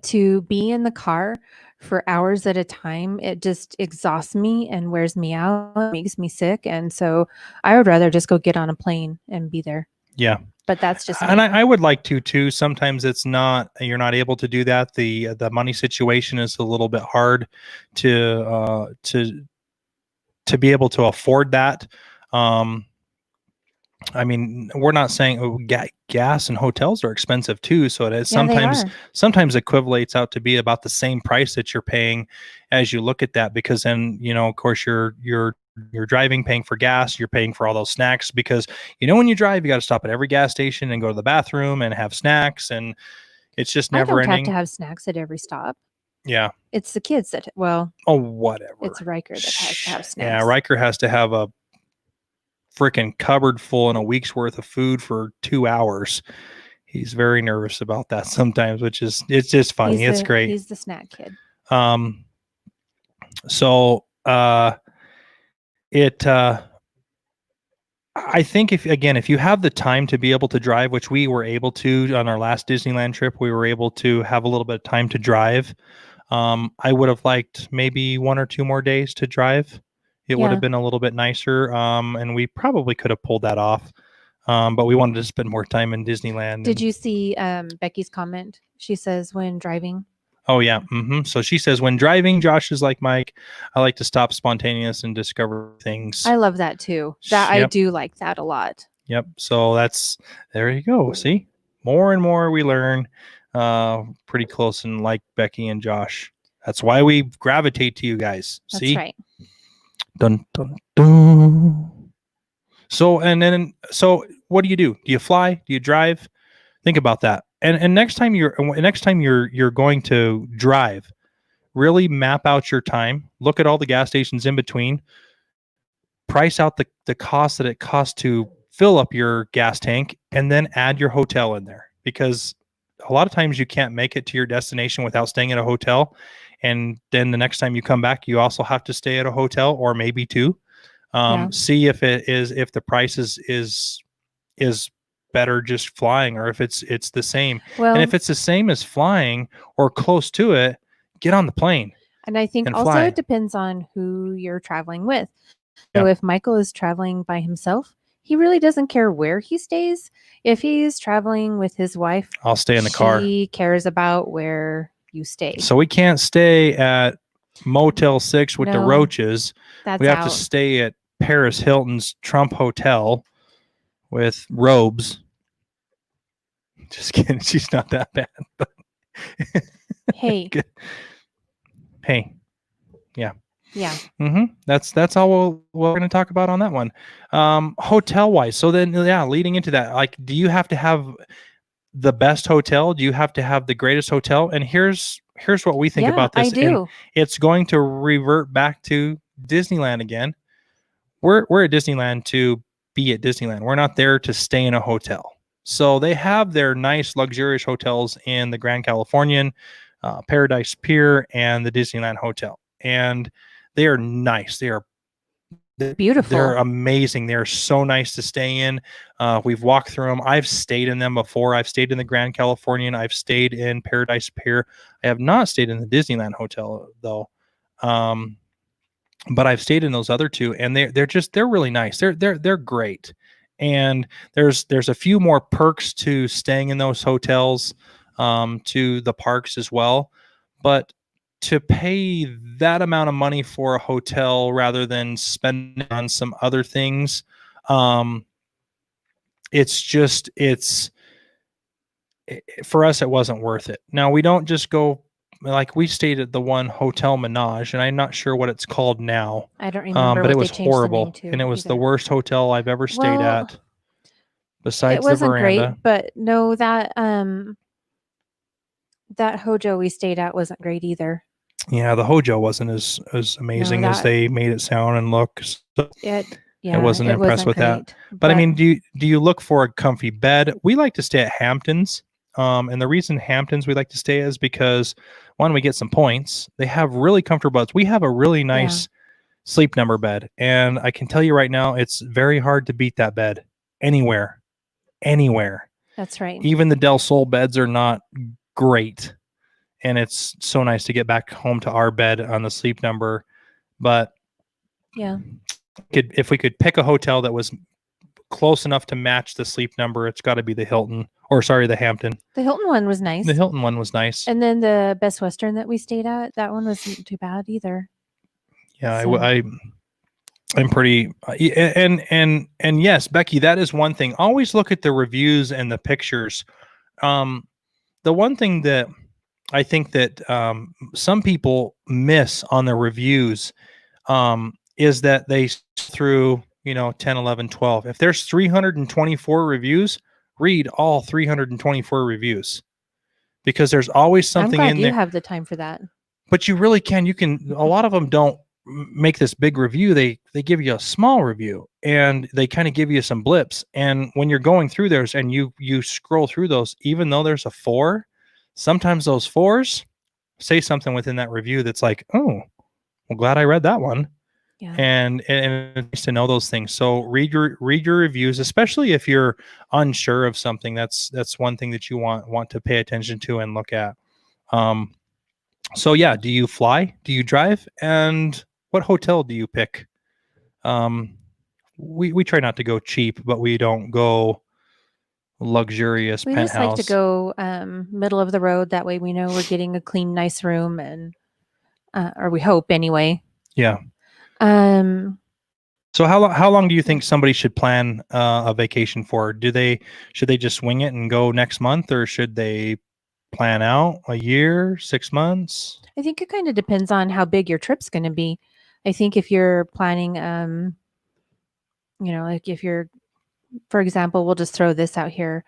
to be in the car for hours at a time, it just exhausts me and wears me out, makes me sick. And so I would rather just go get on a plane and be there. Yeah. But that's just me. And I would like to too. Sometimes you're not able to do that. The money situation is a little bit hard to be able to afford that. I mean, we're not saying gas and hotels are expensive too. So it is sometimes equivalates out to be about the same price that you're paying as you look at that, because then, of course you're driving, paying for gas, you're paying for all those snacks, because, when you drive, you got to stop at every gas station and go to the bathroom and have snacks. And it's just never ending. I don't have to have snacks at every stop. Yeah. It's the kids oh, whatever. It's Riker that has to have snacks. Yeah. Riker has to have a freaking cupboard full and a week's worth of food for 2 hours. He's very nervous about that sometimes, it's just funny. It's great. He's the snack kid. I think if you have the time to be able to drive, which we were able to on our last Disneyland trip, we were able to have a little bit of time to drive. I would have liked maybe 1 or 2 more days to drive. It would have been a little bit nicer. And we probably could have pulled that off. But we wanted to spend more time in Disneyland. Did you see Becky's comment? She says, when driving. Oh, yeah. Mm-hmm. So she says, when driving, Josh is like Mike. I like to stop spontaneous and discover things. I love that too. I do like that a lot. Yep. So there you go. See, more and more we learn pretty close and like Becky and Josh. That's why we gravitate to you guys. That's right. Dun, dun, dun. So what do? Do you fly? Do you drive? Think about that. And next time you're going to drive, really map out your time, look at all the gas stations in between, price out the cost that it costs to fill up your gas tank, and then add your hotel in there, because a lot of times you can't make it to your destination without staying at a hotel. And then the next time you come back, you also have to stay at a hotel or maybe 2. See if the price is better just flying, or if it's the same. Well, and if it's the same as flying or close to it, get on the plane. And I think also it depends on who you're traveling with. So if Michael is traveling by himself, he really doesn't care where he stays. If he's traveling with his wife, I'll stay in the car. He cares about where you stay. So we can't stay at Motel 6 with the roaches. We have to stay at Paris Hilton's Trump Hotel with robes. Just kidding. She's not that bad. But hey. Hey. Yeah. Yeah. Mm-hmm. That's all we're going to talk about on that one. Hotel wise. So then, leading into that, like, do you have to have the best hotel? Do you have to have the greatest hotel? And here's what we think about this. I do. And it's going to revert back to Disneyland again. We're at Disneyland to be at Disneyland. We're not there to stay in a hotel. So they have their nice, luxurious hotels in the Grand Californian, Paradise Pier, and the Disneyland Hotel. And they are nice. They're beautiful. They're amazing. They're so nice to stay in. We've walked through them. I've stayed in them before. I've stayed in the Grand Californian. I've stayed in Paradise Pier. I have not stayed in the Disneyland Hotel though. But I've stayed in those other 2, and they're really nice. They're great. And there's a few more perks to staying in those hotels. to the parks as well. But to pay that amount of money for a hotel rather than spending on some other things, it's for us, it wasn't worth it. Now, we don't just go, like, we stayed at the one Hotel Menage, and I'm not sure what it's called now. I don't remember, but what it was they changed the name horrible, to and it was the either. worst hotel I've ever stayed Well, at. Besides it the wasn't veranda. great, but no, that Hojo we stayed at wasn't great either. Yeah, the Hojo wasn't as amazing as they made it sound and look. So I wasn't impressed with that. But I mean, do you look for a comfy bed? We like to stay at Hamptons. And the reason Hamptons we like to stay is because, one, we get some points. They have really comfortable beds. We have a really nice Sleep Number bed. And I can tell you right now, it's very hard to beat that bed anywhere. That's right. Even the Del Sol beds are not great. And it's so nice to get back home to our bed on the Sleep Number. But yeah, if we could pick a hotel that was close enough to match the Sleep Number, it's got to be the Hilton, or sorry, the Hampton. The Hilton one was nice. The Hilton one was nice. And then the Best Western that we stayed at, that one wasn't too bad either. Yeah, so. I'm pretty and yes, Becky, that is one thing. Always look at the reviews and the pictures. The one thing that I think that some people miss on the reviews is that they through 10, 11, 12. If there's 324 reviews, read all 324 reviews, because there's always something in there. You have the time for that. But you really can. You can. A lot of them don't make this big review. They give you a small review, and they kind of give you some blips. And when you're going through those and you scroll through those, even though there's a 4, sometimes those 4s say something within that review that's like, oh, well, glad I read that one. Yeah. And it's nice to know those things. So read your reviews, especially if you're unsure of something. That's one thing that you want to pay attention to and look at. So yeah, do you fly? Do you drive? And what hotel do you pick? We try not to go cheap, but we don't go luxurious penthouse. We just like to go middle of the road. That way we know we're getting a clean, nice room, and or we hope anyway. Yeah. So how long do you think somebody should plan a vacation for? Should they just swing it and go next month, or should they plan out a year, 6 months? I think it kind of depends on how big your trip's going to be. I think if you're planning, like if you're, for example, we'll just throw this out here.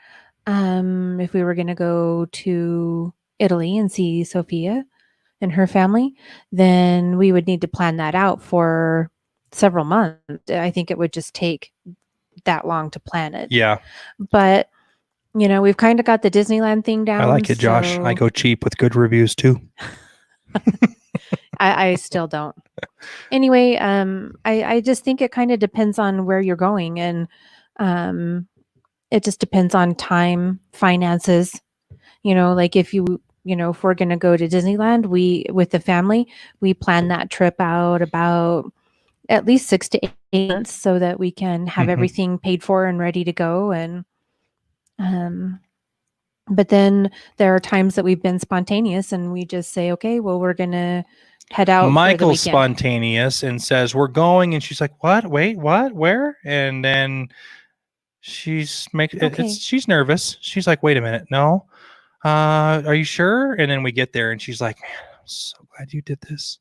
If we were going to go to Italy and see Sophia and her family, then we would need to plan that out for several months. I think it would just take that long to plan it. Yeah. But, we've kind of got the Disneyland thing down. I like it, Josh. I go cheap with good reviews too. I still don't. Anyway, I just think it kind of depends on where you're going, and it just depends on time, finances. Like if if we're going to go to Disneyland, with the family, we plan that trip out about at least 6 to 8 months so that we can have everything paid for and ready to go. And but then there are times that we've been spontaneous and we just say, okay, well, we're going to head out. Michael's spontaneous and says, we're going. And she's like, what? Wait, what? Where? And then she's nervous. She's like, wait a minute. No. Are you sure? And then we get there and she's like, man, I'm so glad you did this.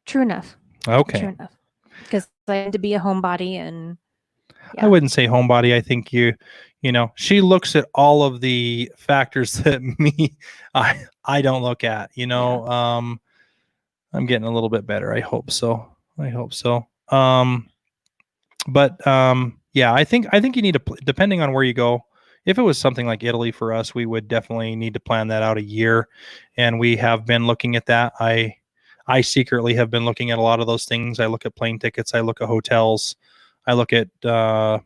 True enough. Okay. True enough. Because I had to be a homebody, and I wouldn't say homebody. I think she looks at all of the factors that I don't look at, I'm getting a little bit better. I hope so. Yeah, I think you need to, depending on where you go. If it was something like Italy for us, we would definitely need to plan that out a year. And we have been looking at that. I secretly have been looking at a lot of those things. I look at plane tickets. I look at hotels. I look at a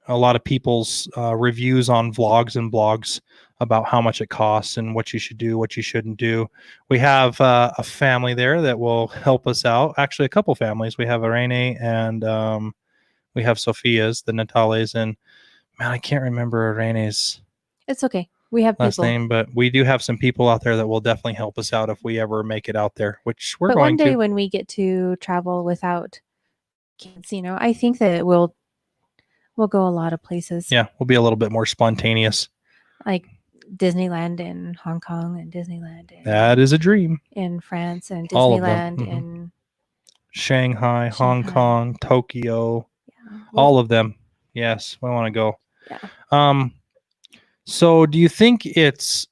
lot of people's reviews on vlogs and blogs about how much it costs and what you should do, what you shouldn't do. We have a family there that will help us out. Actually, a couple families. We have Irene and we have Sophia's, the Natales, and man, I can't remember Irene's. It's okay. We have last people. name, but we do have some people out there that will definitely help us out if we ever make it out there, which we're but going one day to. when we get to travel without kids, I think that we'll go a lot of places. Yeah, we'll be a little bit more spontaneous. Like Disneyland in Hong Kong and Disneyland that is a dream. In France and All of them. Disneyland in Shanghai, Hong Kong, Tokyo, all of them. Yes, we want to go. Yeah. So do you think it's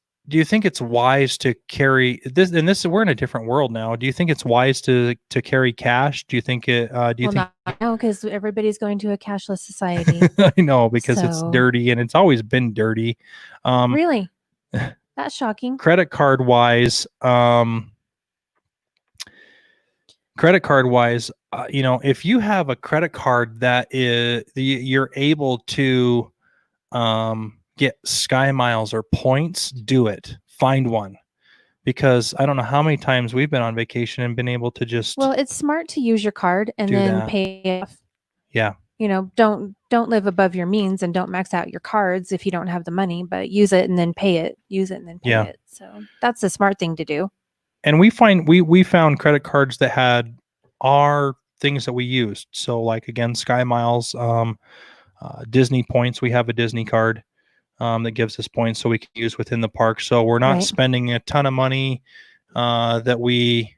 wise to carry this? And we're in a different world now. Do you think it's wise to carry cash? Do you think it? Do you think? Not now, because everybody's going to a cashless society. I know, because it's dirty, and it's always been dirty. Really, that's shocking. Credit card wise, if you have a credit card that you're able to get Sky Miles or points, do it. Find one, because I don't know how many times we've been on vacation and been able to just. Well, it's smart to use your card and then pay it off. Yeah. Don't live above your means and don't max out your cards if you don't have the money, but use it and then pay it. Use it and then pay it. So that's a smart thing to do. And we found credit cards that had our things that we used. So like, again, Sky Miles, Disney points. We have a Disney card that gives us points so we can use within the park. So we're not spending a ton of money that we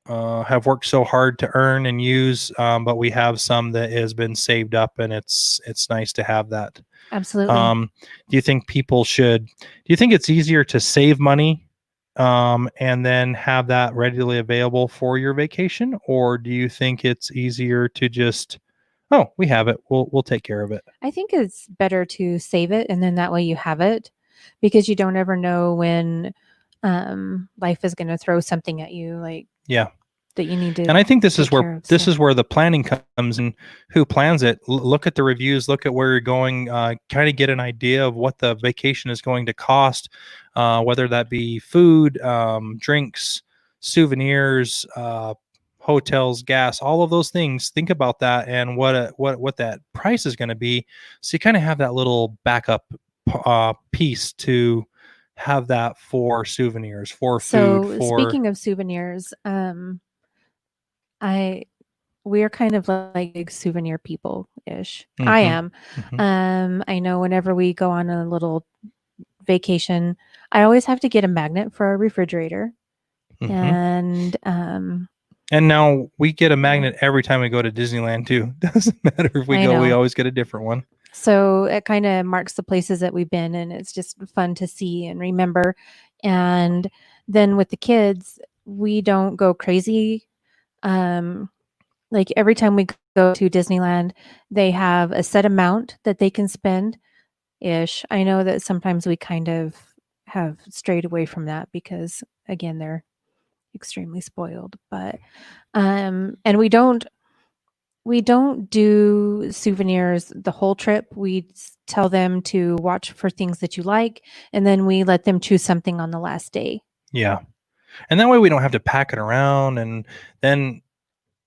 have worked so hard to earn and use, but we have some that has been saved up, and it's nice to have that. Absolutely. Do you think it's easier to save money and then have that readily available for your vacation, or do you think it's easier to just, oh, we have it, we'll take care of it? I think it's better to save it, and then that way you have it, because you don't ever know when life is going to throw something at you, like that you need to. And I think this is where the planning comes in. Who plans it? Look at the reviews, look at where you're going, kind of get an idea of what the vacation is going to cost, whether that be food, drinks, souvenirs, hotels, gas, all of those things. Think about that and what that price is going to be, so you kind of have that little backup piece to have that for souvenirs, for food. Speaking of souvenirs, we are kind of like big souvenir people ish. Mm-hmm. I am. Mm-hmm. I know whenever we go on a little vacation, I always have to get a magnet for our refrigerator. Mm-hmm. And now we get a magnet every time we go to Disneyland too. Doesn't matter if we go, we always get a different one. So it kind of marks the places that we've been, and it's just fun to see and remember. And then with the kids, we don't go crazy. Like every time we go to Disneyland, they have a set amount that they can spend ish. I know that sometimes we kind of have strayed away from that because, again, they're extremely spoiled, but and we don't do souvenirs the whole trip. We tell them to watch for things that you like, and then we let them choose something on the last day. Yeah. And that way we don't have to pack it around. And then,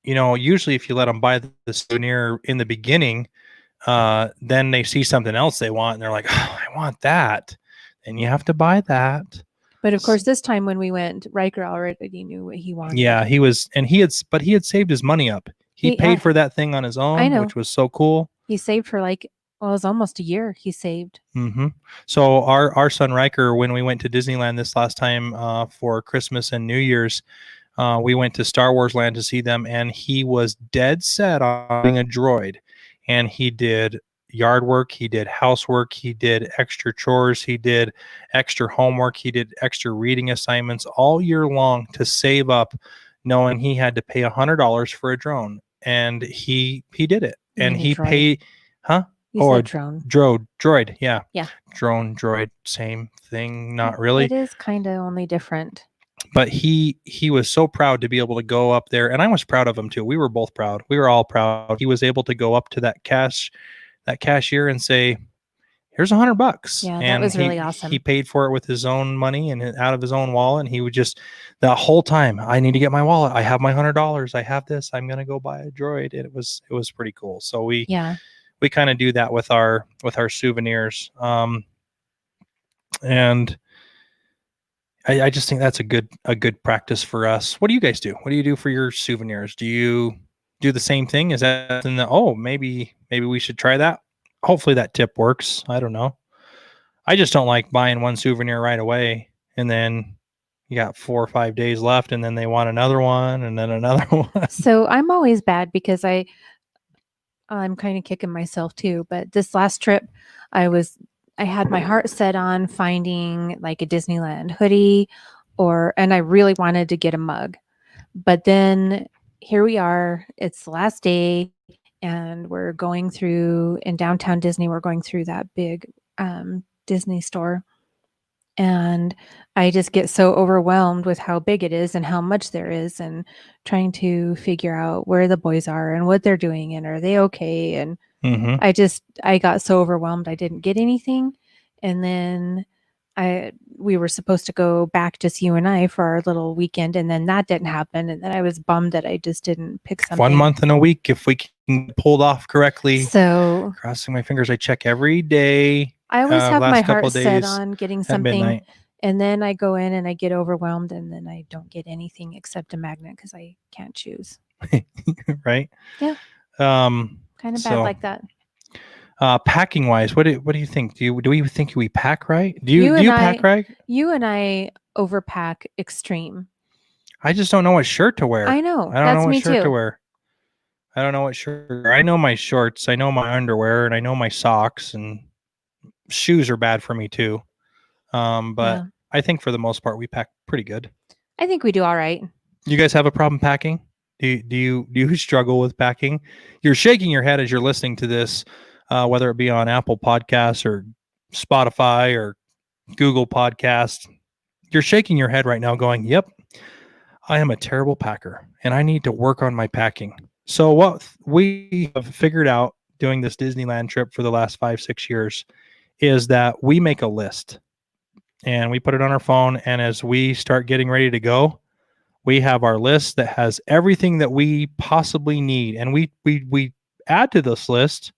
usually if you let them buy the souvenir in the beginning, then they see something else they want and they're like, oh, I want that. And you have to buy that. But of course, this time when we went, Riker already knew what he wanted. Yeah, he had saved his money up. He paid for that thing on his own, which was so cool. He saved for it was almost a year he saved. Mm-hmm. So our son Riker, when we went to Disneyland this last time for Christmas and New Year's, we went to Star Wars Land to see them, and he was dead set on being a droid. And he did yard work, he did housework, he did extra chores, he did extra homework, he did extra reading assignments all year long to save up, knowing he had to pay $100 for a drone. And he did it. And he paid, huh? Or drone. Droid. Yeah. Yeah. Drone, droid, same thing. Not really. It is kind of only different. But he was so proud to be able to go up there, and I was proud of him too. We were both proud. We were all proud. He was able to go up to that cashier and say, "Here's $100." Yeah, and that was really awesome. He paid for it with his own money and out of his own wallet. And he would just the whole time, I need to get my wallet. I have my $100. I have this. I'm gonna go buy a droid. And it was pretty cool. So we kind of do that with our souvenirs. And I just think that's a good practice for us. What do you guys do? What do you do for your souvenirs? Do you do the same thing? Is that something that, oh, maybe we should try that? Hopefully that tip works. I don't know. I just don't like buying one souvenir right away and then you got 4 or 5 days left and then they want another one and then another one. So I'm always bad because I'm kind of kicking myself too. But this last trip, I had my heart set on finding like a Disneyland hoodie and I really wanted to get a mug. But then here we are, it's the last day and we're going through in downtown Disney, we're going through that big Disney store. And I just get so overwhelmed with how big it is and how much there is and trying to figure out where the boys are and what they're doing and are they okay? And I got so overwhelmed I didn't get anything. And then we were supposed to go back, just you and I, for our little weekend, and then that didn't happen. And then I was bummed that I just didn't pick something. 1 month in a week if we can pull it off correctly. So crossing my fingers, I check every day. I always have my heart set on getting something, and then I go in and I get overwhelmed, and then I don't get anything except a magnet because I can't choose. Right? Yeah. Kind of bad like that. Packing wise, what do you think? Do we think we pack right? Do you pack right? You and I overpack extreme. I just don't know what shirt to wear. I know. I don't know what shirt to wear. I don't know what shirt. I know my shorts. I know my underwear, and I know my socks. And shoes are bad for me too. But yeah. I think for the most part we pack pretty good. I think we do all right. You guys have a problem packing? Do you struggle with packing? You're shaking your head as you're listening to this, whether it be on Apple Podcasts or Spotify or Google Podcasts. You're shaking your head right now going, yep, I am a terrible packer and I need to work on my packing. So what we have figured out doing this Disneyland trip for the last 5-6 years is that we make a list and we put it on our phone. And as we start getting ready to go, we have our list that has everything that we possibly need. And we add to this list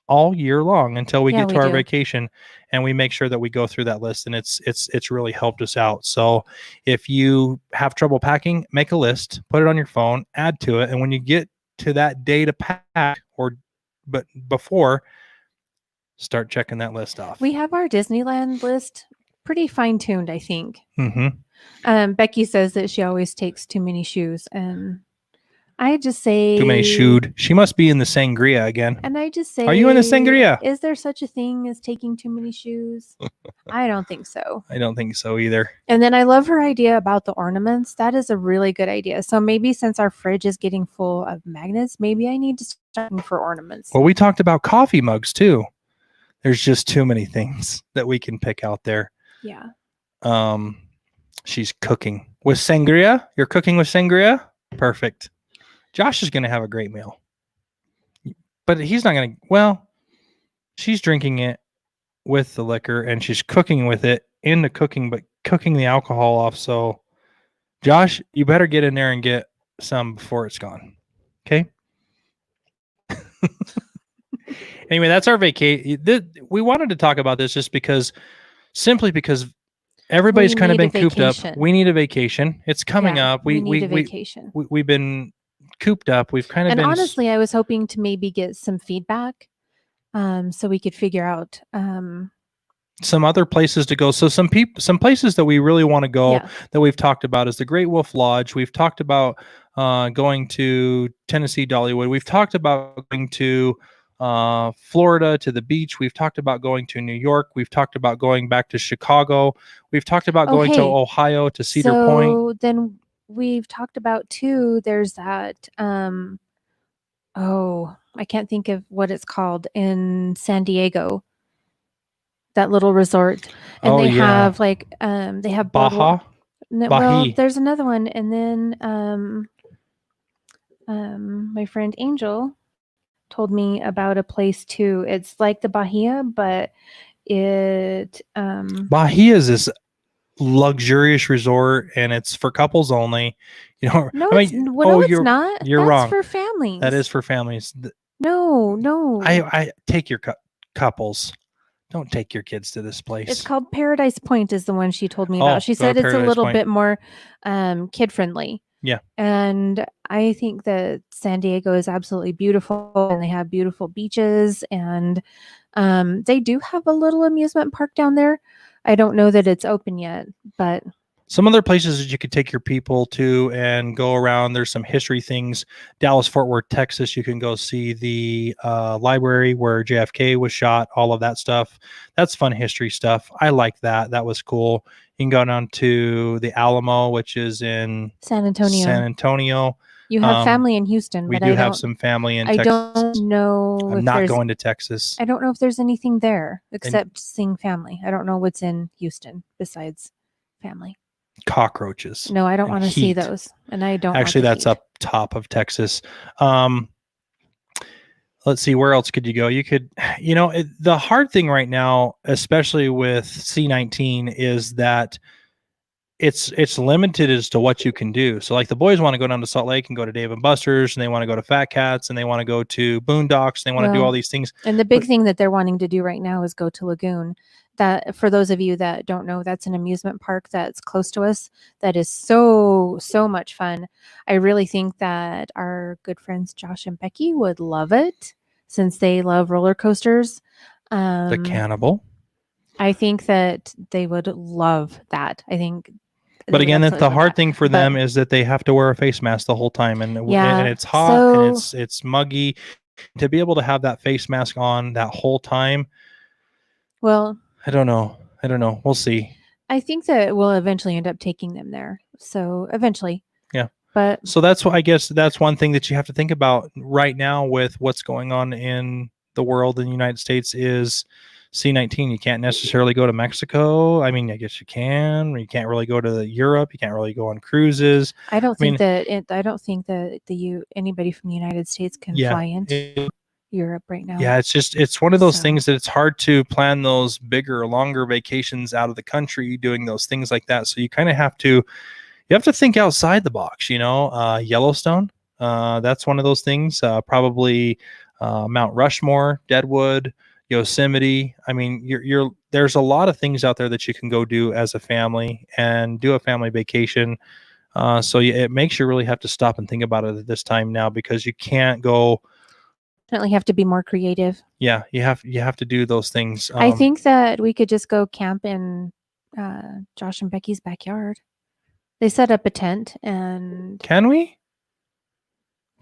all year long until we get to our vacation, and we make sure that we go through that list, and it's really helped us out. So if you have trouble packing, make a list, put it on your phone, add to it, and when you get to that day to pack but before, start checking that list off. We have our Disneyland list pretty fine-tuned, I think. Becky says that she always takes too many shoes, and I just say... Too many shoed. She must be in the sangria again. And I just say... Are you in the sangria? Is there such a thing as taking too many shoes? I don't think so. I don't think so either. And then I love her idea about the ornaments. That is a really good idea. So maybe since our fridge is getting full of magnets, maybe I need to start looking for ornaments. Well, we talked about coffee mugs too. There's just too many things that we can pick out there. Yeah. She's cooking with sangria. You're cooking with sangria? Perfect. Josh is going to have a great meal. But he's not going to... Well, she's drinking it with the liquor and she's cooking with it in the cooking, but cooking the alcohol off. So, Josh, you better get in there and get some before it's gone. Okay? Anyway, that's our vacation. We wanted to talk about this just simply because everybody's kind of been cooped up. We need a vacation. It's coming up. We need a vacation. We've been cooped up. We've kind of been... And honestly, I was hoping to maybe get some feedback so we could figure out some other places to go. So some places that we really want to go that we've talked about is the Great Wolf Lodge. We've talked about going to Tennessee Dollywood. We've talked about going to Florida to the beach. We've talked about going to New York. We've talked about going back to Chicago. We've talked about going to Ohio to Cedar Point. So then we've talked about too, there's that I can't think of what it's called in San Diego, that little resort, and they have like they have Baja. Well, there's another one, and then my friend Angel told me about a place too. It's like the Bahia, but it Bahia is this luxurious resort, and it's for couples only. You know, no, it's not. You're wrong. That's for families. That is for families. No. I take your couples. Don't take your kids to this place. It's called Paradise Point is the one she told me about. She said it's a little bit more kid friendly. Yeah. And I think that San Diego is absolutely beautiful, and they have beautiful beaches, and they do have a little amusement park down there. I don't know that it's open yet, but some other places that you could take your people to and go around. There's some history things. Dallas, Fort Worth, Texas. You can go see the library where JFK was shot, all of that stuff. That's fun history stuff. I like that. That was cool. You can go down to the Alamo, which is in San Antonio. You have family in Houston. We do have some family in Texas. I don't know. I'm not going to Texas. I don't know if there's anything there except seeing family. I don't know what's in Houston besides family. Cockroaches. No, I don't want to see those. And I don't actually that's heat. Up top of Texas. Let's see, where else could you go? You could, the hard thing right now, especially with C-19, is that it's limited as to what you can do. So like the boys want to go down to Salt Lake and go to Dave and Buster's, and they want to go to Fat Cats, and they want to go to Boondocks, and they want to do all these things. And the big thing that they're wanting to do right now is go to Lagoon. That, for those of you that don't know, that's an amusement park that's close to us. That is so much fun. I really think that our good friends Josh and Becky would love it, since they love roller coasters. The Cannibal. I think that they would love that. I think. But again, the hard thing for them is that they have to wear a face mask the whole time, and it's hot, and it's muggy. To be able to have that face mask on that whole time. Well, I don't know. We'll see. I think that we'll eventually end up taking them there. So eventually. Yeah. But so that's what I guess that's one thing that you have to think about right now with what's going on in the world in the United States is C-19. You can't necessarily go to Mexico. I mean, I guess you can. You can't really go to Europe. You can't really go on cruises. I don't think that anybody from the United States can fly into Europe right now. Yeah, it's one of those things that it's hard to plan those bigger, longer vacations out of the country, doing those things like that. So you kind of have to think outside the box. Yellowstone. That's one of those things. Probably Mount Rushmore, Deadwood, Yosemite. I mean, there's a lot of things out there that you can go do as a family and do a family vacation. So it makes you really have to stop and think about it at this time now, because you can't go. Definitely have to be more creative. Yeah, you have to do those things. I think that we could just go camp in Josh and Becky's backyard. They set up a tent, and can we?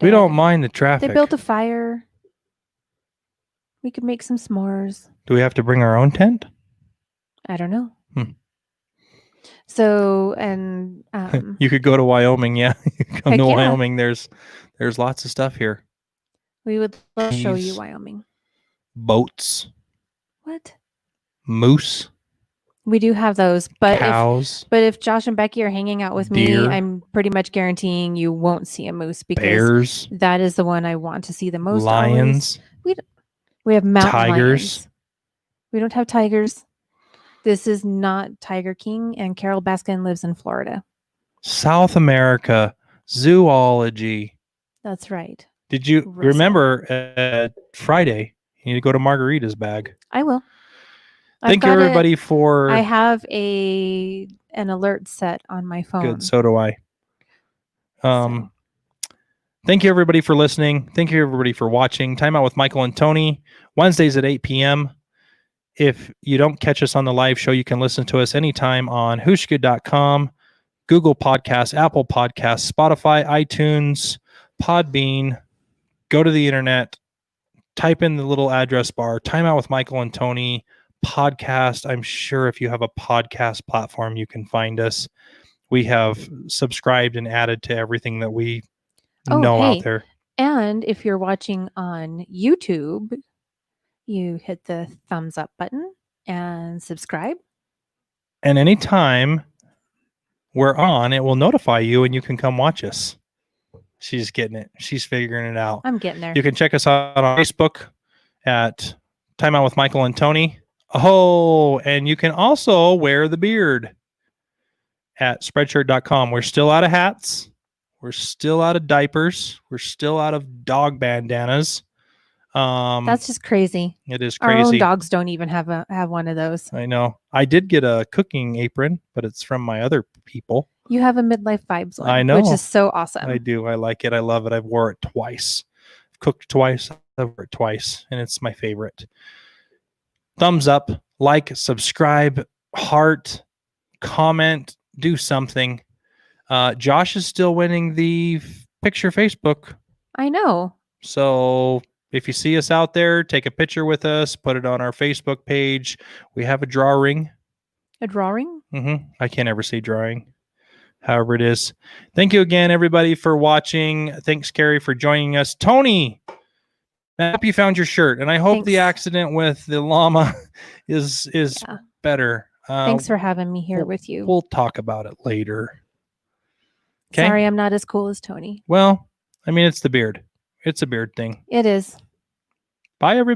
We don't mind the traffic. They built a fire. We could make some s'mores. Do we have to bring our own tent? I don't know. So, and you could go to Wyoming. Yeah, you come to Wyoming. There's lots of stuff here. We would love to show you Wyoming. Boats. What? Moose. We do have those, but cows. If Josh and Becky are hanging out with deer, me, I'm pretty much guaranteeing you won't see a moose, because bears. That is the one I want to see the most. Lions. We have mountain tigers. Lions. We don't have tigers. This is not Tiger King, and Carol Baskin lives in Florida. South America, zoology. That's right. Did you remember Friday? You need to go to Margarita's bag. I will. Thank you, everybody, for. I have an alert set on my phone. Good. So do I. Thank you, everybody, for listening. Thank you, everybody, for watching. Time Out with Michael and Tony, Wednesdays at 8 p.m. If you don't catch us on the live show, you can listen to us anytime on Hushka.com, Google Podcasts, Apple Podcasts, Spotify, iTunes, Podbean. Go to the internet, type in the little address bar, Time Out with Michael and Tony podcast. I'm sure if you have a podcast platform, you can find us. We have subscribed and added to everything that we know out there. And if you're watching on YouTube, you hit the thumbs up button and subscribe. And anytime we're on, it will notify you and you can come watch us. She's getting it. She's figuring it out. I'm getting there. You can check us out on Facebook at Time Out with Michael and Tony. Oh, and you can also wear the beard at Spreadshirt.com. We're still out of hats. We're still out of diapers. We're still out of dog bandanas. That's just crazy. It is crazy. Our own dogs don't even have one of those. I know. I did get a cooking apron, but it's from my other people. You have a Midlife Vibes one. I know. Which is so awesome. I do. I like it. I love it. I've wore it twice. I've cooked twice. I've wore it twice, and it's my favorite. Thumbs up, like, subscribe, heart, comment, do something. Josh is still winning the picture Facebook. I know. So if you see us out there, take a picture with us, put it on our Facebook page. We have a drawing. A drawing? I can't ever say drawing. However it is. Thank you again, everybody, for watching. Thanks, Carrie, for joining us. Tony, I hope you found your shirt, and I hope the accident with the llama is better. Thanks for having me here with you. We'll talk about it later. Okay? Sorry, I'm not as cool as Tony. Well, I mean, it's the beard. It's a beard thing. It is. Bye, everybody.